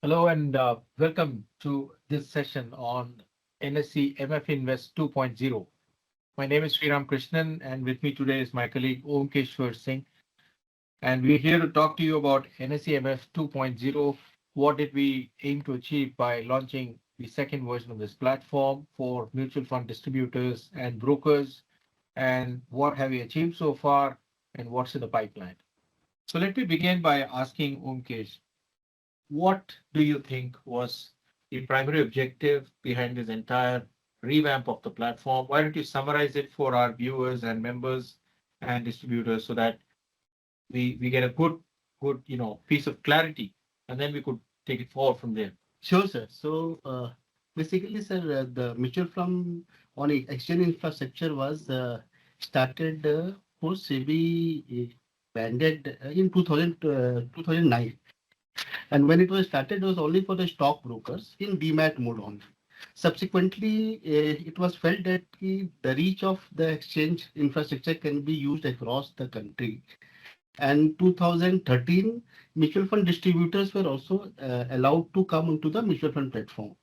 Hello and welcome to this session on NSE MF Invest 2.0. My name is Sriram Krishnan, and with me today is my colleague Omkeshwar Singh. And we're here to talk to you about NSE MF 2.0. What did we aim to achieve by launching the second version of this platform for mutual fund distributors and brokers? And what have we achieved so far? And what's in the pipeline? So let me begin by asking Omkesh, what do you think was the primary objective behind this entire revamp of the platform? Why don't you summarize it for our viewers and members and distributors so that we get a good piece of clarity, and then we could take it forward from there. Sure, sir. Basically, sir, the mutual fund on exchange infrastructure was started for SEBI banded in 2009. And when it was started, it was only for the stockbrokers in demat mode only. Subsequently, it was felt that the reach of the exchange infrastructure can be used across the country. And 2013, mutual fund distributors were also allowed to come onto the mutual fund platform.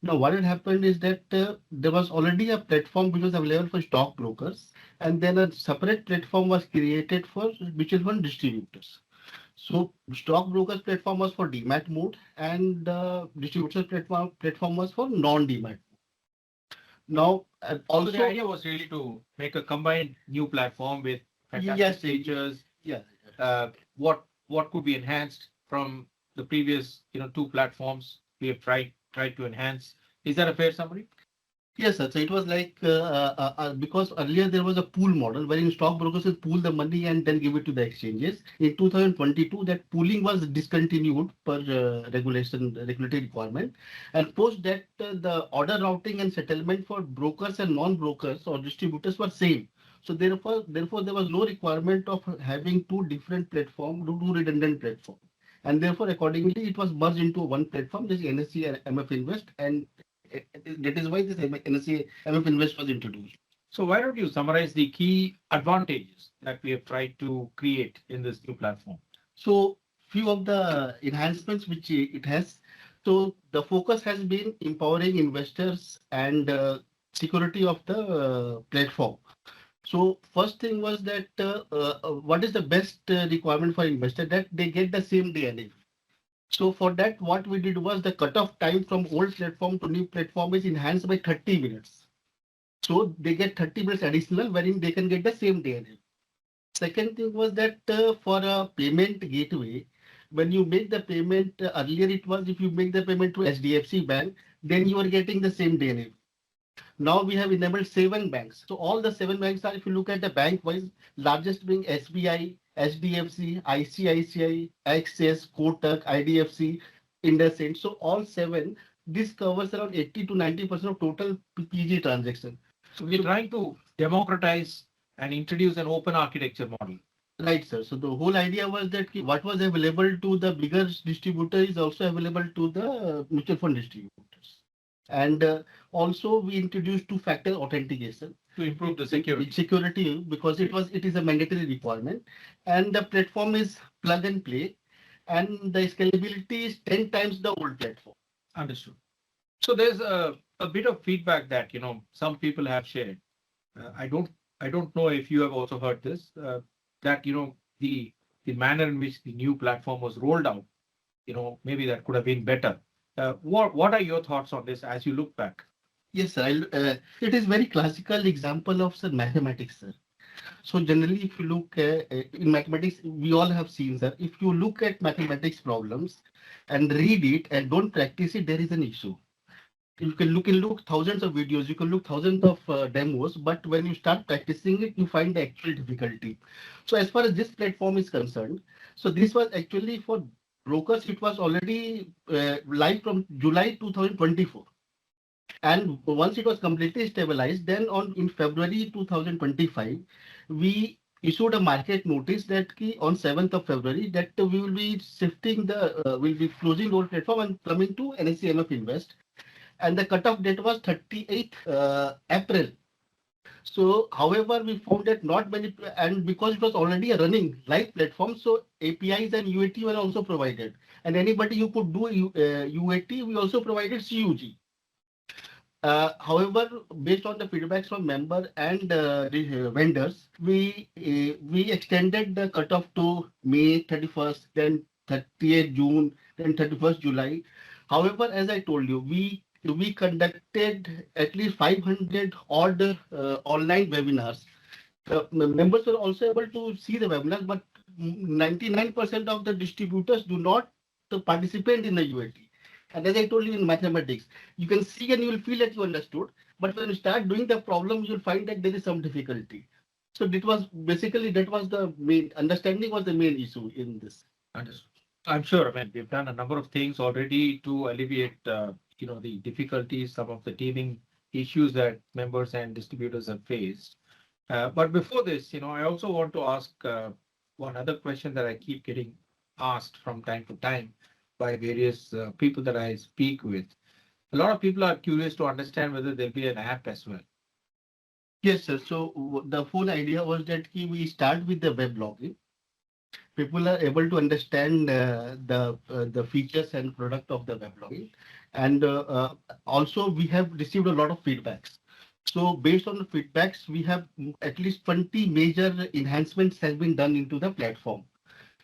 Now, what had happened is that there was already a platform which was available for stockbrokers, and then a separate platform was created for mutual fund distributors. So, stockbrokers platform was for demat mode, and distributors platform was for non-demat. Now, So the idea was really to make a combined new platform with fantastic yes, features. yeah. What could be enhanced from the previous two platforms we have tried to enhance? Is that a fair summary? Yes, sir. So it was like because earlier there was a pool model wherein stockbrokers would pool the money and then give it to the exchanges. In 2022, that pooling was discontinued per regulatory requirement, and post that the order routing and settlement for brokers and non-brokers or distributors were same. So therefore there was no requirement of having two different platforms, two redundant platforms. And therefore, accordingly, it was merged into one platform, this NSE and MF Invest, and that is why this NSE MF Invest was introduced. So why don't you summarize the key advantages that we have tried to create in this new platform? So few of the enhancements which it has. So the focus has been empowering investors and security of the platform. So first thing was that what is the best requirement for investor that they get the same day NAV. So for that, what we did was the cutoff time from old platform to new platform is enhanced by 30 minutes. So they get 30 minutes additional wherein they can get the same day. Second thing was that for a payment gateway, when you make the payment, earlier it was if you make the payment to HDFC Bank, then you are getting the same day. Now we have enabled 7 banks. So all the 7 banks are, if you look at the bank wise, largest being SBI, HDFC, ICICI, Axis, Kotak, IDFC, IndusInd. So all seven, this covers around 80 to 90% of total PG transaction. So we're trying to democratize and introduce an open architecture model. Right, sir. So the whole idea was that what was available to the bigger distributor is also available to the mutual fund distributors. And also we introduced two-factor authentication to improve the security. Security because it is a mandatory requirement, and the platform is plug and play, and the scalability is 10 times the old platform. Understood. So there's a bit of feedback that some people have shared. I don't know if you have also heard this. That the manner in which the new platform was rolled out, maybe that could have been better. What are your thoughts on this as you look back? Yes, sir. It is very classical example of sir mathematics, sir. So generally, if you look in mathematics, we all have seen, sir. If you look at mathematics problems and read it and don't practice it, there is an issue. You can look thousands of videos, you can look thousands of demos, but when you start practicing it, you find the actual difficulty. So as far as this platform is concerned, so this was actually for brokers. It was already live from July 2024. And once it was completely stabilized, then in February 2025, we issued a market notice that on 7th of February that we will be shifting we'll be closing our platform and coming to NSE MF Invest. And the cutoff date was 38th April. So, however, we found that not many, and because it was already a running live platform, so APIs and UAT were also provided. And anybody who could do UAT, we also provided CUG. However, based on the feedbacks from member and the vendors, we extended the cutoff to May 31st, then 30th June, then 31st July. However, as I told you, we conducted at least 500 odd online webinars. Members were also able to see the webinars, but 99% of the distributors do not participate in the UAT. And as I told you in mathematics, you can see and you will feel that you understood, but when you start doing the problem, you'll find that there is some difficulty. So that was basically that was the main understanding was the main issue in this. Understood. I'm sure, I mean, we've done a number of things already to alleviate, the difficulties, some of the teething issues that members and distributors have faced. But before this, I also want to ask one other question that I keep getting asked from time to time by various people that I speak with. A lot of people are curious to understand whether there'll be an app as well. Yes, sir. So the whole idea was that we start with the web login. People are able to understand the features and product of the web login, and also we have received a lot of feedbacks. So based on the feedbacks, we have at least 20 major enhancements has been done into the platform.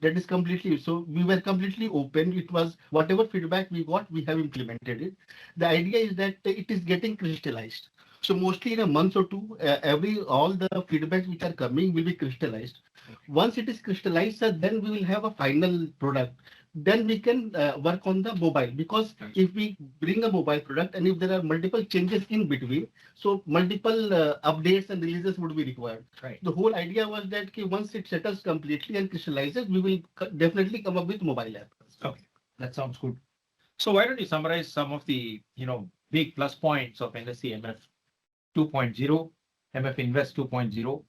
That is completely so we were completely open. It was whatever feedback we got, we have implemented it. The idea is that it is getting crystallized. So mostly in a month or two, every all the feedbacks which are coming will be crystallized. Once it is crystallized, then we will have a final product. Then we can work on the mobile, because if we bring a mobile product and if there are multiple changes in between, so multiple updates and releases would be required. Right. The whole idea was that once it settles completely and crystallizes, we will definitely come up with mobile app. Okay, that sounds good. So why don't you summarize some of the, big plus points of NSE MF 2.0, MF Invest 2.0,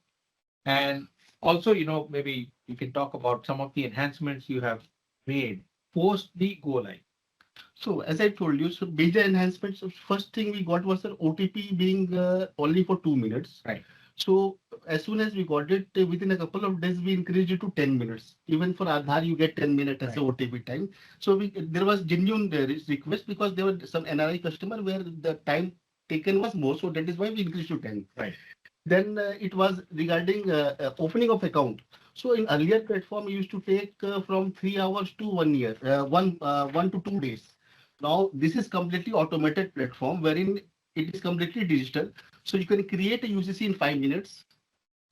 and also, maybe you can talk about some of the enhancements you have made post the go live. So as I told you, so major enhancements. So first thing we got was the OTP being only for 2 minutes. Right. So as soon as we got it, within a couple of days, we increased it to 10 minutes. Even for Aadhaar, you get 10 minutes as a OTP time. So there was genuine request, because there were some NRI customer where the time taken was more. So that is why we increased to 10. Right. Then it was regarding opening of account. So in earlier platform, it used to take from 3 hours to 1 year, 1 to 2 days. Now this is completely automated platform wherein it is completely digital. So you can create a UCC in 5 minutes.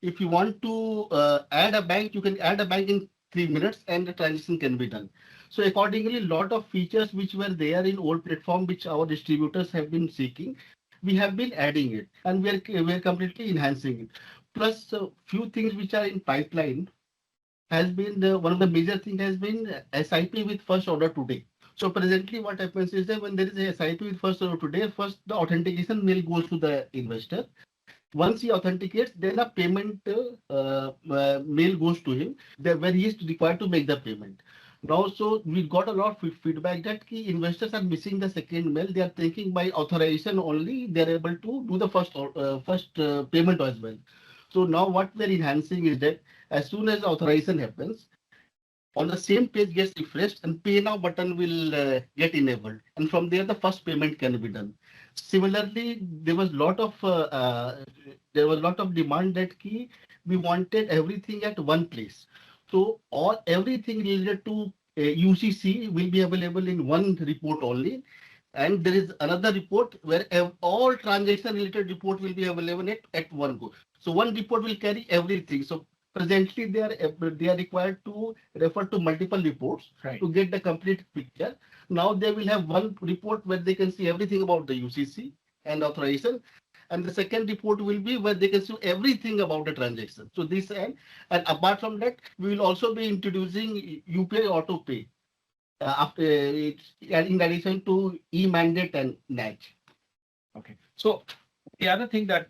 If you want to add a bank, you can add a bank in 3 minutes and the transaction can be done. So accordingly, lot of features which were there in old platform, which our distributors have been seeking, we have been adding it, and we are completely enhancing it. Plus, few things which are in pipeline has been one of the major thing has been SIP with first order today. So presently, what happens is that when there is a SIP with first order today, first the authentication mail goes to the investor. Once he authenticates, then a payment mail goes to him, where he is required to make the payment. Now, so we got a lot of feedback that key investors are missing the second mail. They are thinking by authorization only they are able to do the first payment as well. So now what we are enhancing is that as soon as authorization happens, on the same page gets refreshed and pay now button will get enabled, and from there the first payment can be done. Similarly, there was lot of demand that key we wanted everything at one place. So all everything related to UCC will be available in one report only, and there is another report where all transaction related report will be available at one go. So one report will carry everything. So presently they are required to refer to multiple reports, right, to get the complete picture. Now they will have one report where they can see everything about the UCC and authorization, and the second report will be where they can see everything about the transaction. So this and apart from that, we will also be introducing UPI auto pay after in addition to e-mandate and NACH. Okay. So the other thing that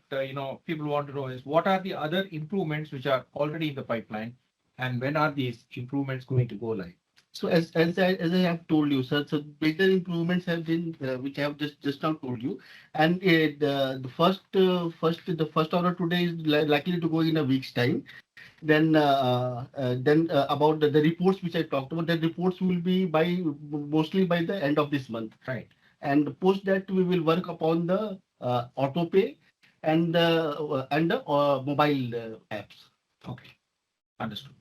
people want to know is what are the other improvements which are already in the pipeline, and when are these improvements going to go live? So as I have told you, sir, so major improvements have been which I have just now told you, and the first order today is likely to go in a week's time. Then about the reports which I talked about, the reports will be by mostly by the end of this month. Right. And post that we will work upon the auto pay and the mobile apps. Okay. Understood.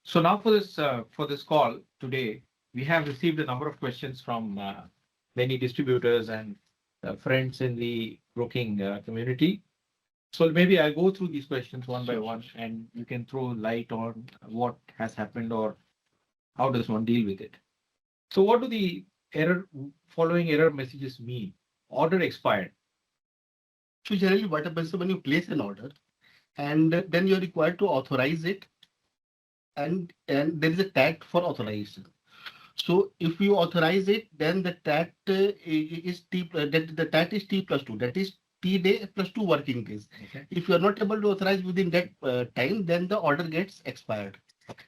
So now for this call today, we have received a number of questions from many distributors and friends in the broking community. So maybe I'll go through these questions one by one, and you can throw light on what has happened or how does one deal with it. So what do the following error messages mean? Order expired. So generally what happens when you place an order and then you're required to authorize it, and there is a tag for authorization. So if you authorize it, then the TAT is the TAT is T plus 2. That is T day plus 2 working days. Okay. If you are not able to authorize within that time, then the order gets expired.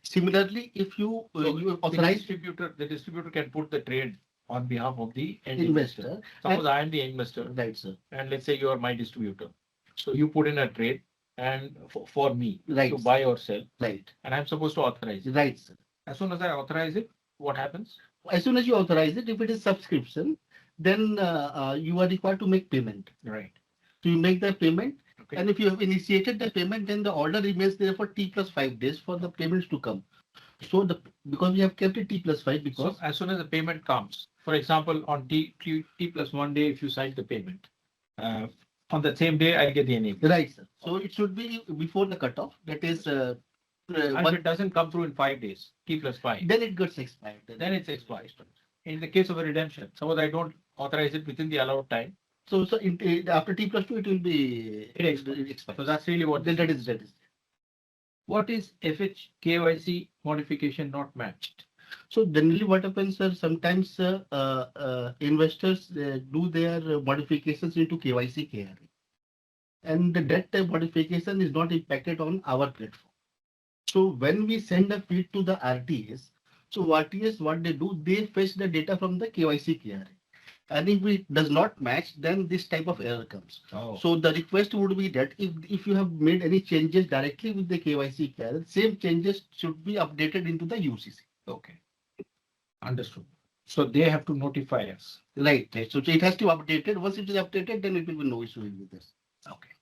Similarly, if you authorize The distributor can put the trade on behalf of the end investor, investor. Suppose I am the investor, right, sir, and let's say you are my distributor. So you put in a trade and for me right, to buy or sell, right, and I'm supposed to authorize it. right, sir. As soon as I authorize it, what happens? As soon as you authorize it, if it is subscription, then you are required to make payment. Right. So you make the payment. Okay. And if you have initiated the payment, then the order remains there for T plus 5 days for the payments to come. So because we have kept it T plus 5 because So as soon as the payment comes, for example, on T plus 1 day, if you cite the payment, uh, on the same day, I get the enablement. right, sir. So it should be before the cutoff. That is, And if it doesn't come through in 5 days, T plus 5, then it gets expired. then it's expired. In the case of a redemption, suppose I don't authorize it within the allowed time, So after T plus 2, it will be it expires. So that's really what then that is. What is FH KYC modification not matched? So generally what happens, sir, sometimes investors do their modifications into KYC KRA. And that modification is not impacted on our platform. So when we send a feed to the RTS, so RTS, what they do, they fetch the data from the KYC KRA. And if it does not match, then this type of error comes. Oh. So the request would be that if you have made any changes directly with the KYC KRA, same changes should be updated into the UCC. Okay. Understood. So they have to notify us. Right. So it has to be updated. Once it is updated, then it will be no issue with this. Okay.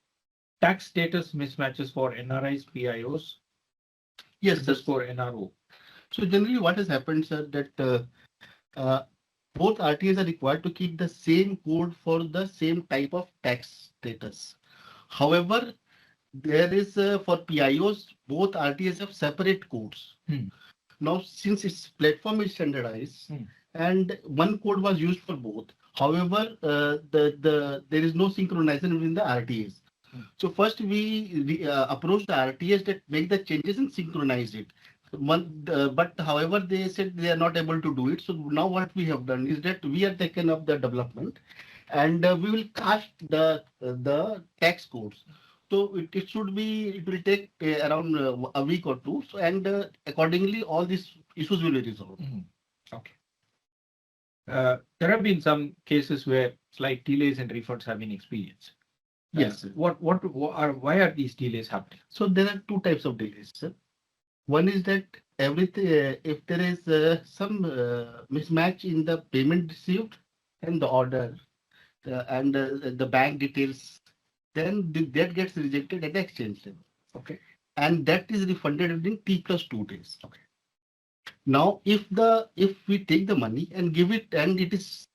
Tax status mismatches for NRIs, PIOs. Yes, underscore NRO. So generally what has happened, sir, that both RTAs are required to keep the same code for the same type of tax status. However, there is for PIOs, both RTAs have separate codes. Now, since its platform is standardized and one code was used for both, however, there is no synchronization within the RTAs. So first we approach the RTAs that make the changes and synchronize it. But however, they said they are not able to do it. So now what we have done is that we have taken up the development, and we will cast the tax codes. So it will take around a week or two. So and accordingly, all these issues will be resolved. Okay. There have been some cases where slight delays and refunds have been experienced. Yes. Why are these delays happening? So there are two types of delays, sir. One is that everything, if there is some mismatch in the payment received and the order and the bank details, then that gets rejected at the exchange level. Okay. And that is refunded within T plus 2 days. Okay. Now, if we take the money and give it, and it is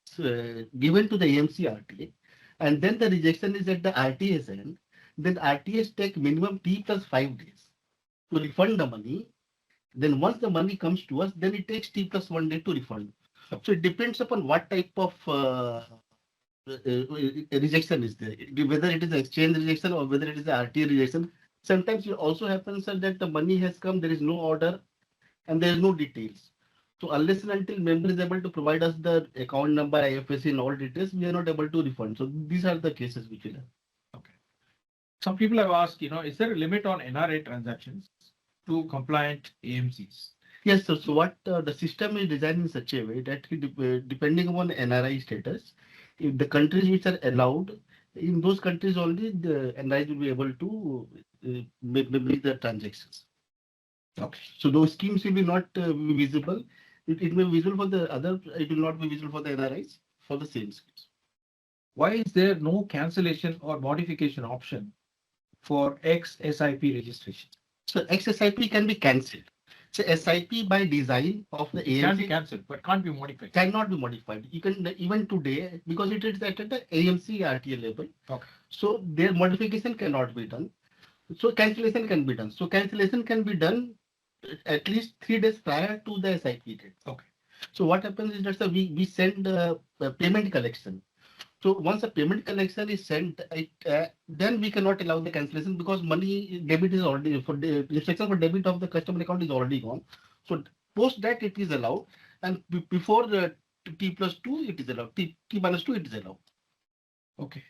given to the AMC RTA, and then the rejection is at the RTA's end, then RTAs take minimum T plus 5 days to refund the money. Then once the money comes to us, then it takes T plus 1 day to refund. So it depends upon what type of rejection is there, whether it is exchange rejection or whether it is the RTA rejection. Sometimes it also happens that the money has come, there is no order and there is no details. So unless and until member is able to provide us the account number, IFSC and all details, we are not able to refund. So these are the cases which we have. Okay. Some people have asked, is there a limit on NRA transactions to compliant AMCs? Yes, sir. So what the system is designed in such a way that depending upon NRI status, if the countries which are allowed, in those countries only the NRIs will be able to make the transactions. Okay. So those schemes will be not be visible. It may be visible for the other, it will not be visible for the NRIs for the same schemes. Why is there no cancellation or modification option for ex-SIP registration? So XSIP can be cancelled. So SIP by design of the Can be AMC cancelled, but can't be modified. cannot be modified. You can even today because it is at the AMC RTA level. Okay. So their modification cannot be done. So cancellation can be done. So cancellation can be done at least 3 days prior to the SIP date. Okay. So what happens is that we send a payment collection. So once a payment collection is sent, then we cannot allow the cancellation because money debit is already for the instruction for debit of the customer account is already gone. So post that it is allowed, and before the T+2 it is allowed. T-2 it is allowed. Okay.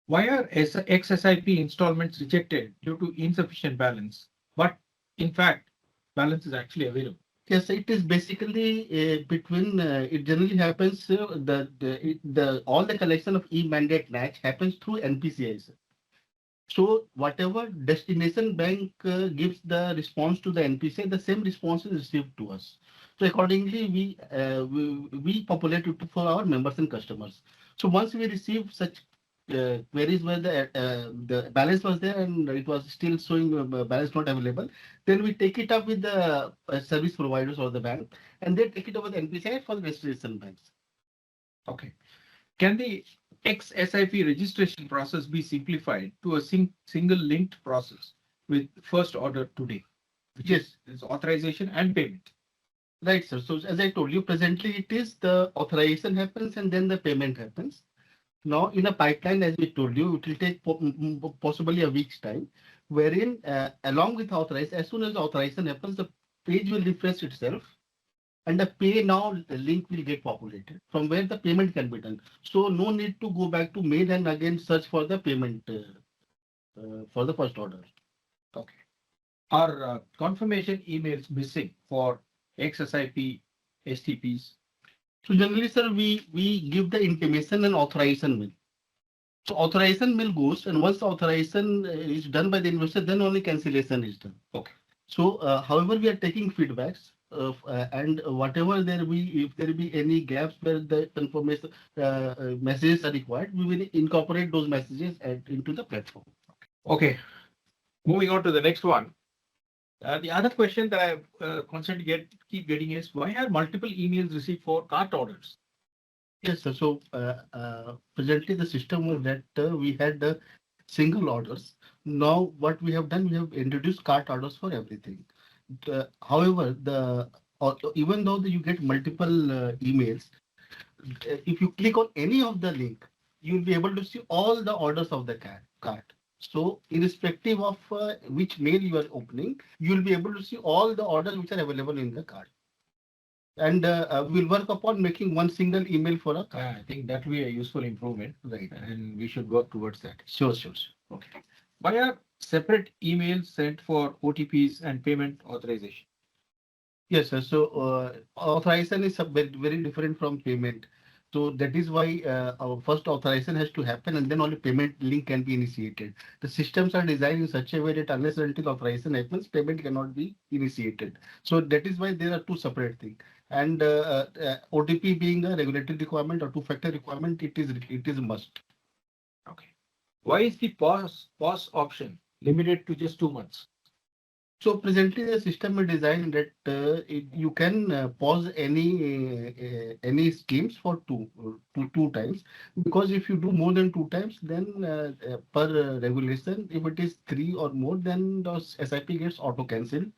Why are ex-SIP installments rejected due to insufficient balance? But in fact, balance is actually available. Yes, it is basically between. It generally happens. The all the collection of e-mandate match happens through NPCIs. So whatever destination bank gives the response to the NPCI, the same response is received to us. So accordingly, we populate it for our members and customers. So once we receive such queries where the balance was there and it was still showing balance not available, then we take it up with the service providers or the bank, and they take it over the NPCI for the destination banks. Okay. Can the ex-SIP registration process be simplified to a single linked process with first order today, which Yes. is authorization and payment? Right, sir. So as I told you, presently it is the authorization happens and then the payment happens. Now in a pipeline, as we told you, it will take possibly a week's time, wherein along with authorize, as soon as the authorization happens, the page will refresh itself and the pay now link will get populated from where the payment can be done. So no need to go back to mail and again search for the payment for the first order. Okay. Are confirmation emails missing for ex-SIP STPs? So generally, sir, we give the intimation and authorization mail. So authorization mail goes, and once the authorization is done by the investor, then only cancellation is done. Okay. So, however, we are taking feedbacks and whatever there be, if there be any gaps where the confirmation messages are required, we will incorporate those messages into the platform. Okay. Moving on to the next one. The other question that I constantly keep getting is why are multiple emails received for cart orders? Yes, sir. So presently the system was that we had single orders. Now what we have done, we have introduced cart orders for everything. However, even though you get multiple emails, if you click on any of the link, you'll be able to see all the orders of the cart. So irrespective of which mail you are opening, you'll be able to see all the orders which are available in the cart. And we'll work upon making one single email for a cart. I think that will be a useful improvement, Right. and we should work towards that. Sure. Okay. Why are separate emails sent for OTPs and payment authorization? Yes, sir. So authorization is very different from payment. So that is why our first authorization has to happen and then only payment link can be initiated. The systems are designed in such a way that unless and until authorization happens, payment cannot be initiated. So that is why there are two separate things. And OTP being a regulatory requirement or two-factor requirement, it is a must. Okay. Why is the pause option limited to just 2 months? So presently the system is designed that you can pause any schemes for two times, because if you do more than two times, then per regulation, if it is three or more, then the SIP gets auto cancelled.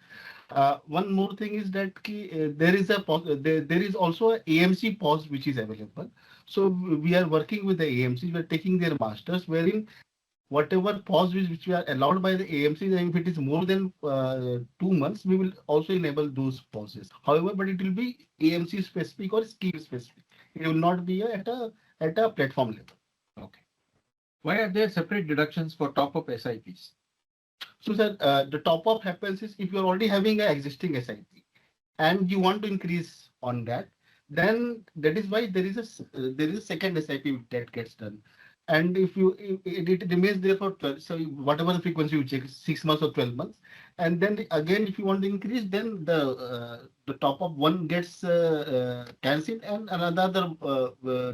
One more thing is that there is there is also a AMC pause which is available. So we are working with the AMC. We are taking their masters wherein whatever pause which we are allowed by the AMC, then if it is more than 2 months, we will also enable those pauses. However, but it will be AMC specific or scheme specific. It will not be at a platform level. Okay. Why are there separate deductions for top-up SIPs? So, sir, the top up happens is if you're already having an existing SIP and you want to increase on that, then that is why there is there is a second SIP that gets done. And if you it remains there for 12, so whatever the frequency you check, 6 months or 12 months, and then again if you want to increase, then the top up one gets cancelled and another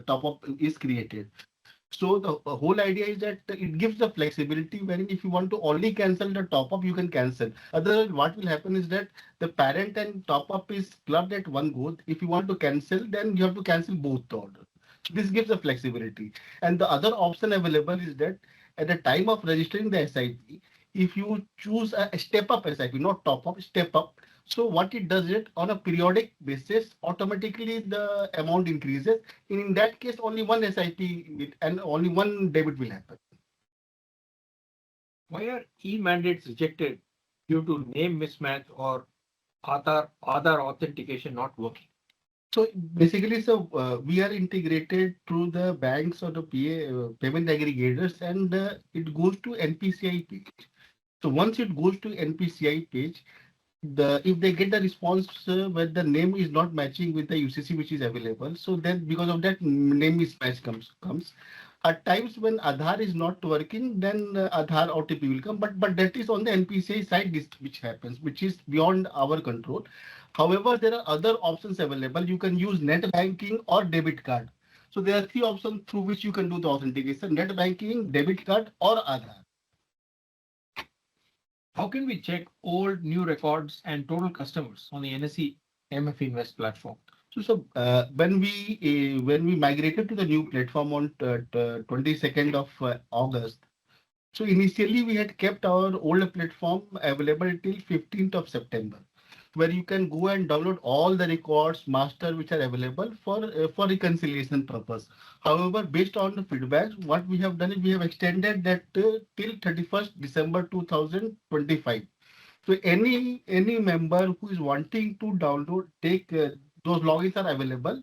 top up is created. So the whole idea is that it gives the flexibility wherein if you want to only cancel the top up, you can cancel. Otherwise, what will happen is that the parent and top up is clubbed at one go. If you want to cancel, then you have to cancel both the order. This gives the flexibility. And the other option available is that at the time of registering the SIP, if you choose a step up SIP, not top up, step up. So what it does it on a periodic basis, automatically the amount increases. In that case, only one SIP and only one debit will happen. Why are e-mandates rejected due to name mismatch or Aadhaar authentication not working? So basically, we are integrated through the banks or the payment aggregators, and it goes to NPCI page. So once it goes to NPCI page, if they get the response where the name is not matching with the UCC which is available, so then because of that name mismatch comes. At times when Aadhaar is not working, then Aadhaar OTP will come, but that is on the NPCI side which happens, which is beyond our control. However, there are other options available. You can use net banking or debit card. So there are three options through which you can do the authentication: net banking, debit card, or Aadhaar. How can we check old, new records and total customers on the NSE MF Invest platform? So when we migrated to the new platform on 22nd of August, so initially we had kept our old platform available till 15th of September, where you can go and download all the records, master which are available for reconciliation purpose. However, based on the feedback, what we have done is we have extended that till 31st December 2025. So any member who is wanting to download, take those logins are available.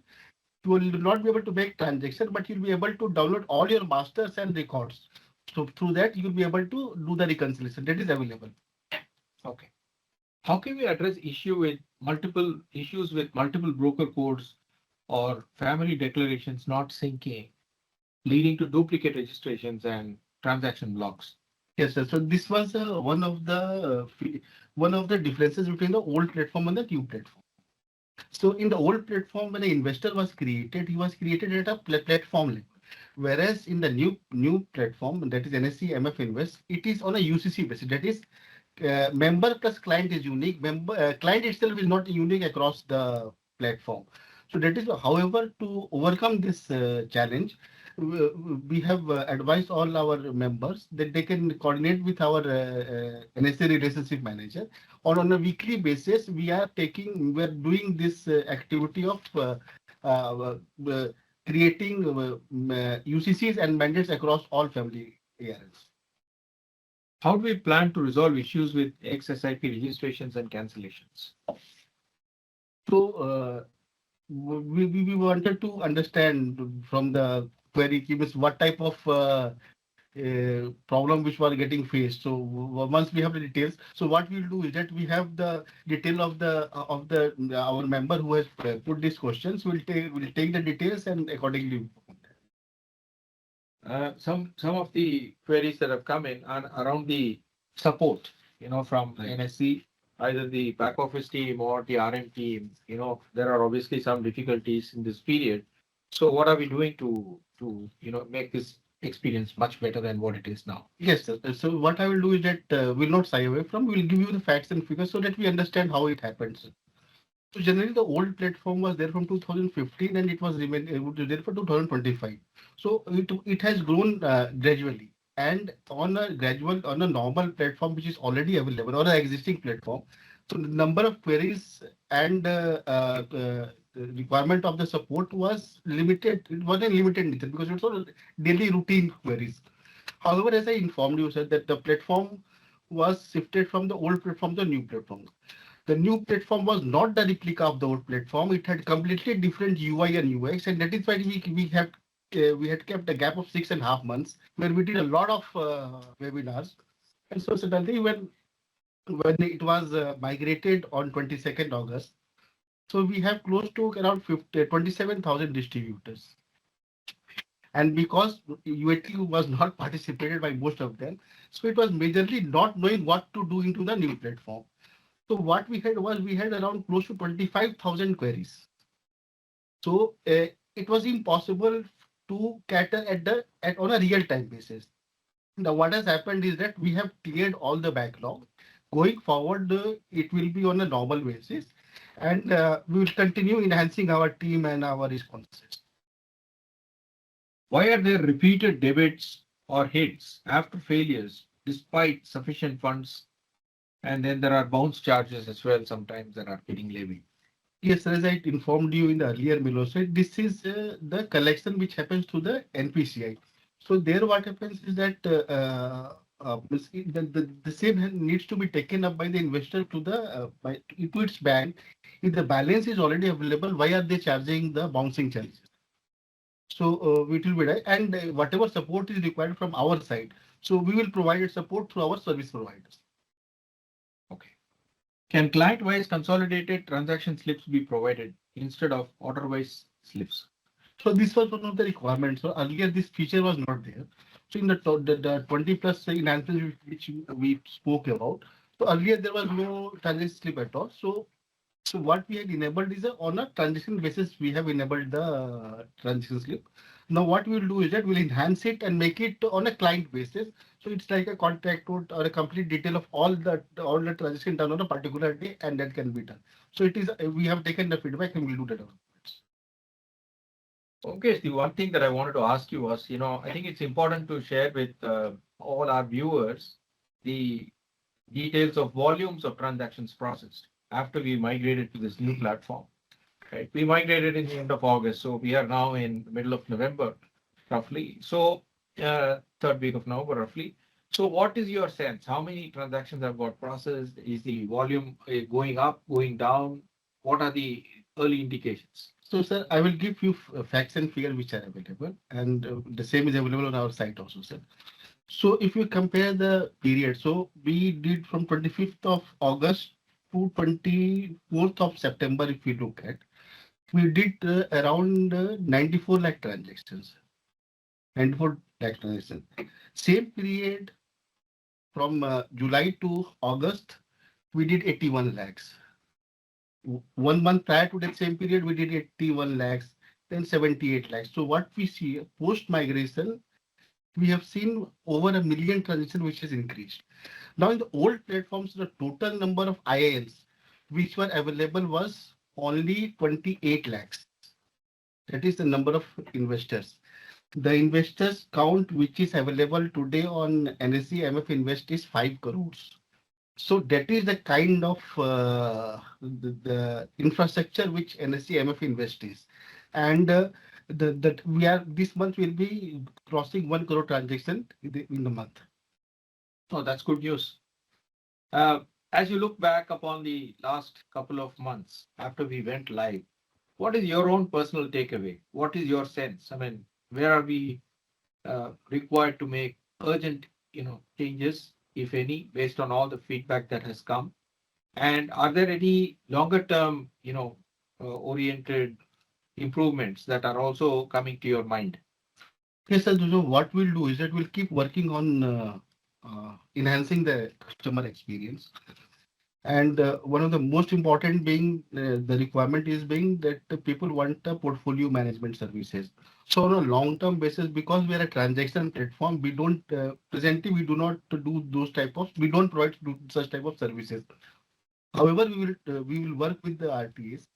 You will not be able to make transaction, but you'll be able to download all your masters and records. So through that, you'll be able to do the reconciliation. That is available. Okay. How can we address issues with multiple broker codes or family declarations not syncing, leading to duplicate registrations and transaction blocks? Yes, sir. So this was one of the differences between the old platform and the new platform. So in the old platform, when an investor was created, he was created at a platform level. Whereas in the new platform, that is NSE MF Invest, it is on a UCC basis. That is, member plus client is unique. Client itself is not unique across the platform. So that is, however, to overcome this challenge, we have advised all our members that they can coordinate with our NSA relationship manager, or on a weekly basis. We are doing this activity of uh, creating UCCs and mandates across all family ARNs. How do we plan to resolve issues with XSIP registrations and cancellations? So we wanted to understand from the query key means what type of problem which were getting faced. So once we have the details, so what we'll do is that we have the detail of the our member who has put these questions. We'll take the details and accordingly. Some of the queries that have come in are around the support, from Right. NSC, either the back office team or the RM team. There are obviously some difficulties in this period. So what are we doing to make this experience much better than what it is now? Yes, sir. So what I will do is that we'll not shy away from. We'll give you the facts and figures so that we understand how it happens. So generally, the old platform was there from 2015 and it was there for 2025. So it has grown gradually, and on a normal platform which is already available or an existing platform. So the number of queries and the requirement of the support was limited. It wasn't limited nature because it was daily routine queries. However, as I informed you, sir, that the platform was shifted from the old platform to the new platform. The new platform was not the replica of the old platform. It had completely different UI and UX, and that is why we had kept a gap of 6.5 months where we did a lot of webinars. And so suddenly when it was migrated on 22nd August, So we have close to around 27,000 distributors. And because UAT was not participated by most of them, so it was majorly not knowing what to do into the new platform. So what we had was we had around close to 25,000 queries. So it was impossible to cater at on a real time basis. Now what has happened is that we have cleared all the backlog. Going forward, it will be on a normal basis, and we will continue enhancing our team and our responses. Why are there repeated debits or hits after failures despite sufficient funds? And then there are bounce charges as well sometimes that are getting levied. Yes, as I informed you in the earlier below slide, this is the collection which happens to the NPCI. So there what happens is that the same needs to be taken up by the investor to the to its bank. If the balance is already available, why are they charging the bouncing charges? So it will be right, and whatever support is required from our side, so we will provide support through our service providers. Okay. Can client-wise consolidated transaction slips be provided instead of order-wise slips? So this was one of the requirements. So earlier this feature was not there. So in the 20 plus enhancements which we spoke about, so earlier there was no transaction slip at all. So what we had enabled is on a transaction basis, we have enabled the transaction slip. Now what we'll do is that we'll enhance it and make it on a client basis. So it's like a contact note or a complete detail of all the transaction done on a particular day, and that can be done. So it is we have taken the feedback and we'll do that. Okay, the one thing that I wanted to ask you was, I think it's important to share with all our viewers the details of volumes of transactions processed after we migrated to this new platform. Right? We migrated in the end of August, so we are now in the middle of November, roughly. So, third week of November, roughly. So, what is your sense? How many transactions have got processed? Is the volume going up, going down? What are the early indications? So, sir, I will give you facts and figures which are available, and the same is available on our site also, sir. So, if you compare the period, so we did from 25th of August to 24th of September, if we look at, we did around 94 lakh transactions. 94 lakh transactions. Same period from July to August, we did 81 lakhs. 1 month prior to that same period, we did 81 lakhs, then 78 lakhs. So what we see post migration, we have seen over a million transactions, which has increased. Now in the old platforms, the total number of IANs which were available was only 28 lakhs. That is the number of investors. The investors count which is available today on NSE MF Invest is 5 crores. So that is the kind of the infrastructure which NSE MF Invest is. And that we are this month will be crossing 1 crore transaction in the month. Oh, that's good news. Uh, as you look back upon the last couple of months after we went live, what is your own personal takeaway? What is your sense? I mean, where are we required to make urgent, changes, if any, based on all the feedback that has come? And are there any longer term, oriented improvements that are also coming to your mind? Yes, sir. So what we'll do is that we'll keep working on enhancing the customer experience. And one of the most important being the requirement is being that the people want a portfolio management services. So on a long-term basis, because we are a transaction platform, we don't presently we do not do those type of we don't provide such type of services. However, we will work with the RTAs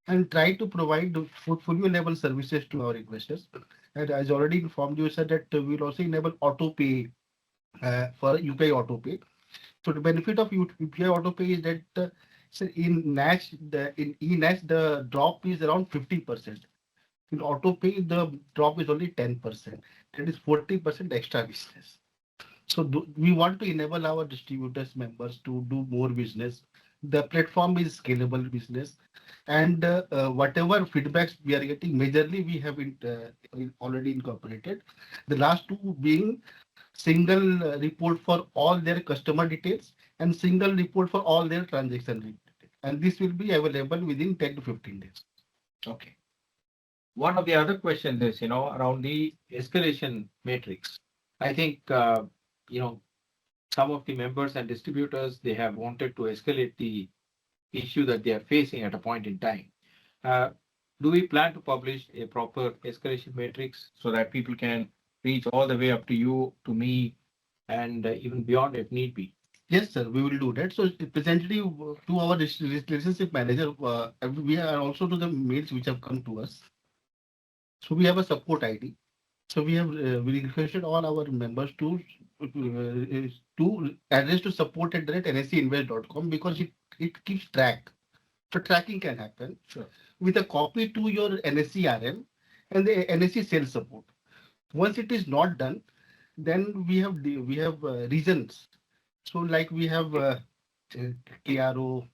and try to provide the portfolio level services to our investors. And as already informed you, said that we will also enable auto pay for UPI auto pay. So the benefit of UPI auto pay is that so in eNACH the drop is around 50%. In auto pay the drop is only 10%. That is 40% extra business. So we want to enable our distributors members to do more business. The platform is scalable business, and whatever feedbacks we are getting, majorly we have already incorporated. The last two being single report for all their customer details and single report for all their transaction details. and this will be available within 10 to 15 days. Okay. One of the other questions is, around the escalation matrix. I think, some of the members and distributors, they have wanted to escalate the issue that they are facing at a point in time. Uh, do we plan to publish a proper escalation matrix so that people can reach all the way up to you, to me, and even beyond if need be? Yes, sir, we will do that. So presently to our relationship manager, we are also to the mails which have come to us. So we have a support ID. So we requested all our members to address to support@nseinvest.com because it keeps track. So tracking can happen. Sure. With a copy to your NSE RM and the NSE sales support. Once it is not done, then we have reasons. So like we have TRO,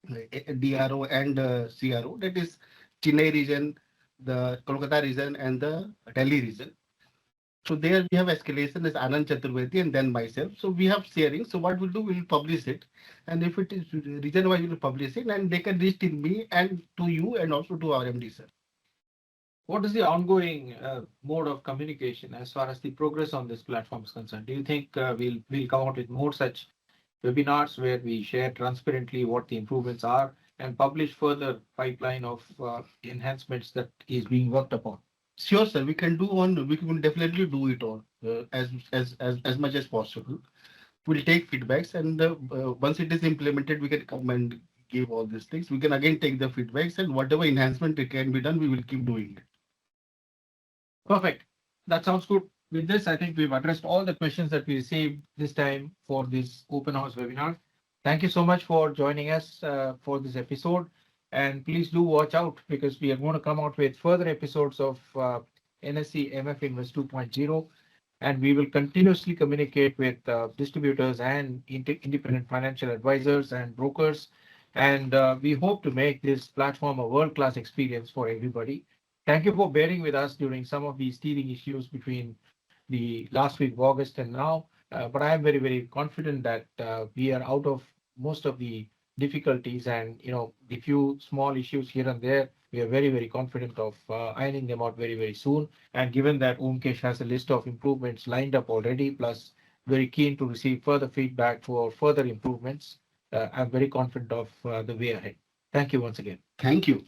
DRO, and CRO. That is Chennai region, the Kolkata region, and the Delhi region. So there we have escalation as Anand Chaturvedi and then myself. So we have sharing. So what we'll do, we'll publish it. And if it is region wise, we'll publish it and they can reach to me and to you and also to our MD, sir. What is the ongoing mode of communication as far as the progress on this platform is concerned? Do you think we'll come out with more such webinars where we share transparently what the improvements are and publish further pipeline of enhancements that is being worked upon? Sure, sir. We can do on. We can definitely do it on as much as possible. We'll take feedbacks and once it is implemented, we can come and give all these things. We can again take the feedbacks and whatever enhancement it can be done, we will keep doing it. Perfect. That sounds good. With this, I think we've addressed all the questions that we received this time for this open house webinar. Thank you so much for joining us for this episode. And please do watch out because we are going to come out with further episodes of NSE MF Invest 2.0. And we will continuously communicate with distributors and independent financial advisors and brokers. And we hope to make this platform a world-class experience for everybody. Thank you for bearing with us during some of these teething issues between the last week of August and now. But I am very, very confident that we are out of most of the difficulties and, the few small issues here and there. We are very, very confident of ironing them out very, very soon. And given that Omkesh has a list of improvements lined up already, plus very keen to receive further feedback for further improvements, I'm very confident of the way ahead. Thank you once again. Thank you.